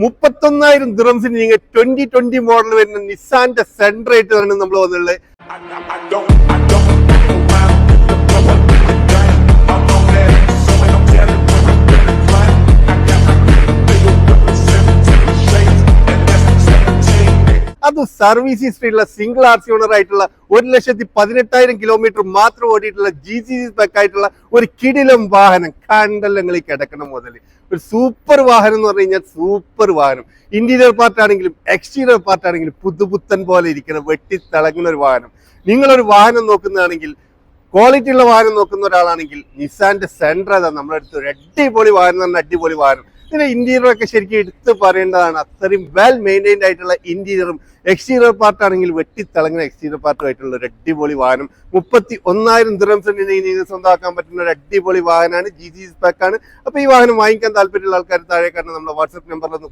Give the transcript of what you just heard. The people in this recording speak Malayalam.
31,000 ദിറംസിന് നിങ്ങൾ 2020 മോഡൽ വരുന്ന നിസാന്റെ സെൻട്രേറ്റ് ആണ് നമ്മൾ വന്നുള്ളത്. അത് സർവീസ് ഹിസ്റ്ററിയുള്ള സിംഗിൾ ആർ സി ഓണർ ആയിട്ടുള്ള 1,18,000 കിലോമീറ്റർ മാത്രം ഓടിയിട്ടുള്ള GCC സ്പെക് ആയിട്ടുള്ള ഒരു കിടിലം വാഹനം. കണ്ടല്ലങ്ങളിൽ കിടക്കണം മുതൽ ഒരു സൂപ്പർ വാഹനം എന്ന് പറഞ്ഞു കഴിഞ്ഞാൽ സൂപ്പർ വാഹനം. ഇന്റീരിയർ പാർട്ട് ആണെങ്കിലും എക്സ്റ്റീരിയർ പാർട്ട് ആണെങ്കിലും പുതുപുത്തൻ പോലെ ഇരിക്കണം, വെട്ടിത്തിളങ്ങുന്ന ഒരു വാഹനം. നിങ്ങളൊരു വാഹനം നോക്കുന്നതാണെങ്കിൽ, ക്വാളിറ്റി ഉള്ള വാഹനം നോക്കുന്ന ഒരാളാണെങ്കിൽ നിസാന്റെ സെൻട്ര നമ്മുടെ അടുത്ത് ഒരു അടിപൊളി വാഹനം എന്ന് പറഞ്ഞാൽ അടിപൊളി വാഹനം. ഇതിന്റെ ഇന്റീരിയർ ഒക്കെ ശരിക്കും എടുത്ത് പറയേണ്ടതാണ്. അത്രയും വെൽ മെയിൻറ്റൈൻഡ് ആയിട്ടുള്ള ഇന്റീരിയറും എക്സ്റ്റീരിയർ പാർട്ട് ആണെങ്കിൽ വെട്ടിത്തിളങ്ങുന്ന എക്സ്റ്റീരിയർ പാർട്ടുമായിട്ടുള്ള ഒരു അടിപൊളി വാഹനം. 31,000 ദിറംസിന് നിങ്ങൾ സ്വന്തമാക്കാൻ പറ്റുന്ന ഒരു അടിപൊളി വാഹനമാണ്. GCC സ്പെക് ആണ്. അപ്പൊ ഈ വാഹനം വാങ്ങിക്കാൻ താല്പര്യമുള്ള ആൾക്കാർ താഴെ കാരണം നമ്മുടെ വാട്സ്ആപ്പ് നമ്പറിൽ ഒന്ന്